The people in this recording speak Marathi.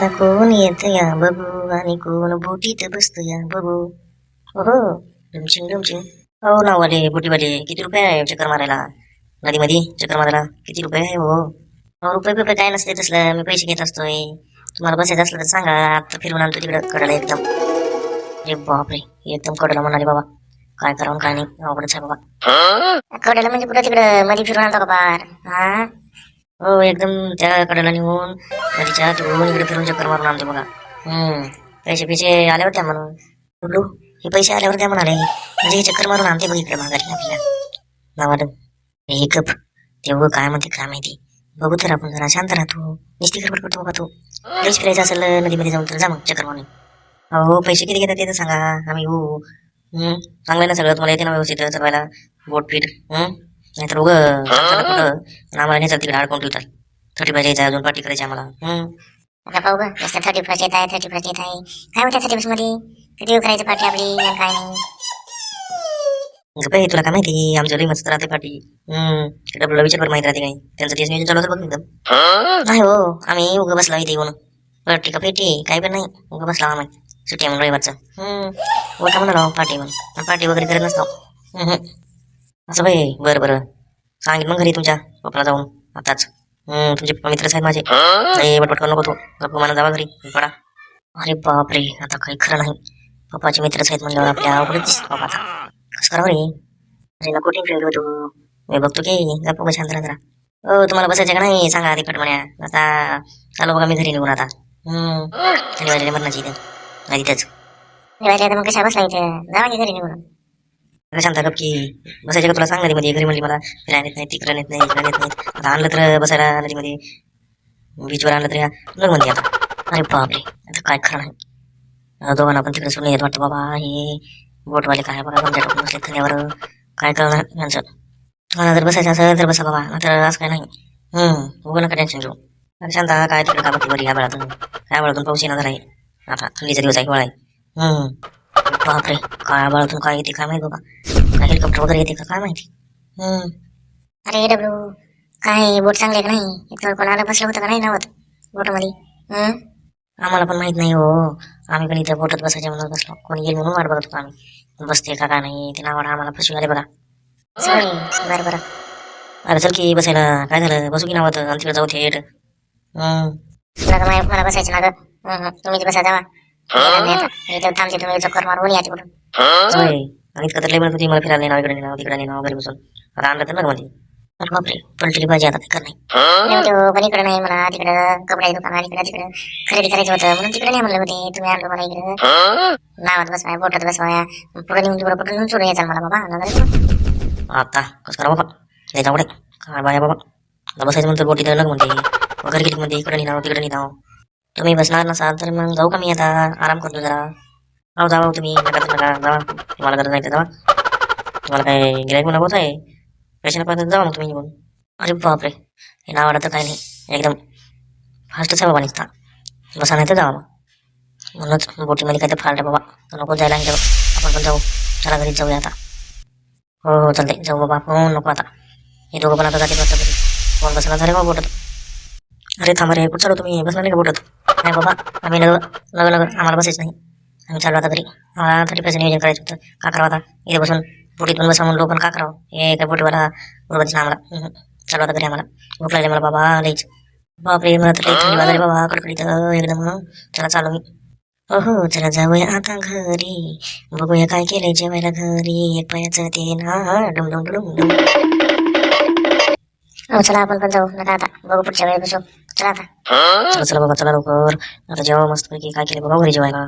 आता कोण येत या बघू आणि कोण बोटीत बसत या बघू. हो डुमचिंग डुमचिंग. हो नावाले बोटीवाले किती रुपये आहे चक्कर मारायला? नदीमध्ये चक्कर मारायला किती रुपये आहे हो? हो रुपये रुपये काय नसते तसलं, मी पैसे घेत असतोय. तुम्हाला बसायचं असलं तर सांगा, आता फिरून आणतो तिकडं कडाला एकदम. अरे बापरे, एकदम कडाला म्हणाले बाबा. काय करावं काय नाही, अवघडच आहे बाबा. कडाला म्हणजे कुठं तिकडं मध्ये फिरून आणतो का पार? हा हो एकदम त्या कडेला निघून नदीच्या तिकडून इकडे फिरून चक्कर मारून आणतो बघा. पैसे पैसे आल्यावर द्या म्हणून बोलू. हे पैसे आल्यावर द्या म्हणाले, म्हणजे हे चक्कर मारून आणते बघ इकडे माघारी आपल्या नावाला. हे गप, तेवढं काय म्हणते काय माहिती. बघू तर आपण जरा शांत राहतो, निस्ती गडबड करतो बघा. तू लईच फिरायचं असेल नदीमध्ये जाऊन तर जा मग चक्कर मारून. हो पैसे किती घेतात ते तर सांगा, आम्ही येऊ. चांगलं ना सगळं, तुम्हाला येते ना व्यवस्थित चलवायला बोट पीठ. नाहीतर उगं कुठं आम्हाला नाही तिकडे अडकून ठेवतात. 35 यायचं अजून पार्टी करायची आम्हाला. आता पाहू ग, नुसतं 31 येत आहे 31 येत आहे. काय होत्या 31 मध्ये किती वेळ करायची पार्टी आपली आणि काय नाही. गप्पा तुला काय माहिती, आमच्या लई मस्त राहते पार्टी. डबल विचार माहिती राहते काही, त्यांचं तेच नियोजन चालू होतं बघ एकदम. नाही हो, आम्ही उगं बसला इथे येऊन. पार्टी का पेटी काही पण नाही, उगं बसला आम्ही सुट्टी म्हणून रविवारचं. ओळखा म्हणा पार्टी म्हणून, पार्टी वगैरे करत नसतो. असं भाई बरं बरं, सांगेल मग घरी तुमच्या पप्पाला जाऊन आताच. तुमचे पप्पा मित्रच आहेत माझे, नाही बटबट करू नको तू. गप्पा मला जावा घरी पडा. अरे बापरे, आता काही खरं नाही. पप्पाचे मित्रच आहेत म्हणल्यावर आपल्या अवघडच बाबा. आता कसं करावं रे? अरे नको टेन्शन घेऊ तू, मी बघतो की गप्पा शांत राहा जरा. हो तुम्हाला बसायचं का नाही सांगा आधी पटमण्या. आता चालू बघा मी घरी निघून आता. शनिवारी मरणाची इथे नाही तिथेच. मग कशा बसला इथे, जावा की घरी निघून. शांत गप की, बसायचं का तुला सांग नदीमध्ये. घरी म्हणली मला फिरायला येत नाही, तिकडं येत नाही, इकडं येत नाही. आता आणलं तर बसायला नदीमध्ये बीचवर आणलं तरी लग म्हणते आता. अरे बापरे, आता काय खरं नाही. दोघांना पण तिकडे सोडून येत वाटतं बाबा. हे बोटवाले काय बघा कोणत्या टाकून बसले खांद्यावर, काय कळणार यांचं. मला जर बसायचं असेल तर बसा बाबा, तर असं काय नाही. उगं नका टेन्शन घेऊ. अरे शांत काय तिकडे का बघते बरी या वेळातून, काय वेळातून पाऊस येणार आहे. आता थंडीचा दिवस आहे, हिवाळा आहे. बापरे, काय बाळातून काय येते काय माहिती बाबा. काय हेलिकॉप्टर वगैरे येते का काय माहिती. अरे डब्ल्यू, काय बोट चांगले का नाही? इथं कोणाला बसलं होतं का नाही नावत बोटमध्ये? आम्हाला पण माहित नाही हो, आम्ही पण इथं बोटत बसायच्या म्हणून बसलो. कोणी येईल म्हणून वाट बघत होतो आम्ही. बसते का काय नाही ते नावाड आम्हाला फसवी आले बघा. बरं बरं. अरे चल की बसायला, काय झालं बसू की नावात आणि तिकडे जाऊ थेट. मला बसायचं ना ग, तुम्ही बसा जावा. इथं थांबते तुम्ही चक्कर मारून या तिकडून. आणि इतकं तर लय म्हणत होती मला फिरायला नाही, इकडे नाही तिकडे नाही घरी बसून. आता आणलं तर ना मध्ये. अरे बापरे, पलटली पाहिजे आता काय नाही. पण इकडे नाही मला, तिकडं कपड्याची दुकान आणि इकडे तिकडे खरेदी करायचं होतं म्हणून तिकडे नाही म्हणलं होते. तुम्ही आणलं मला इकडे नावात बसवाय बोटात बसवाया, पुढे नेऊन तिकडे कुठे सोडून यायचं मला बाबा. आता कसं करा बाबा, नाही जाऊ काय बाया बाबा. बसायचं म्हणतं बोटी तर नग म्हणते, घरी गेली म्हणते इकडे नाही तिकडे नाही. तुम्ही बसणार नसाल तर मग जाऊ का मी आता, आराम करतो जरा. हो जावा तुम्ही, नका नका जावा, तुम्हाला गरज नाही तर जावा. तुम्हाला काय गिरायक म्हणा होत आहे, पैसे नका जावा मग तुम्ही निघून. अरे बापरे, हे नाव वाटतं काय नाही, एकदम फास्टच आहे बाबा निघता. बसा नाही तर जावा मग. म्हणूनच बोटीमध्ये काय तर फाल्ट बाबा, तर नको जायला आणि आपण पण जाऊ. चला घरीच जाऊया आता. हो चालते जाऊ बाबा, हो नको आता. हे दोघं पण आता जाते वाटतं घरी. फोन बसला झाले बाबा बोटत. अरे थांबा रे, कुठं चालू तुम्ही, बसला नाही का बोटत? नाही बाबा आम्ही नग नग नग आम्हाला बसायचं नाही, आम्ही चालू आता घरी. मला 35 नियोजन करायचं होतं. का करावं आता इथे बसून, बोटीतून बसा म्हणलो पण का करावं. हे काय बोटीवाला बरोबरच ना आम्हाला. चालू आता घरी आम्हाला, भूक लागली मला बाबा लईच. बापरे मला तर थंडी वाजली बाबा कडकडीत एकदम. चला चालू मी. हो चला जाऊया आता घरी, बघूया काय केलंय जेवायला घरी. एक पायाचं ते ना डुम डुम डुम डुम. हो चला आपण पण जाऊ नका आता, बघू पुढच्या वेळेस बसू. चला आता चला चला बाबा चला लवकर. आता जेव्हा मस्त पैकी काय केलं बघा घरी जेवायला.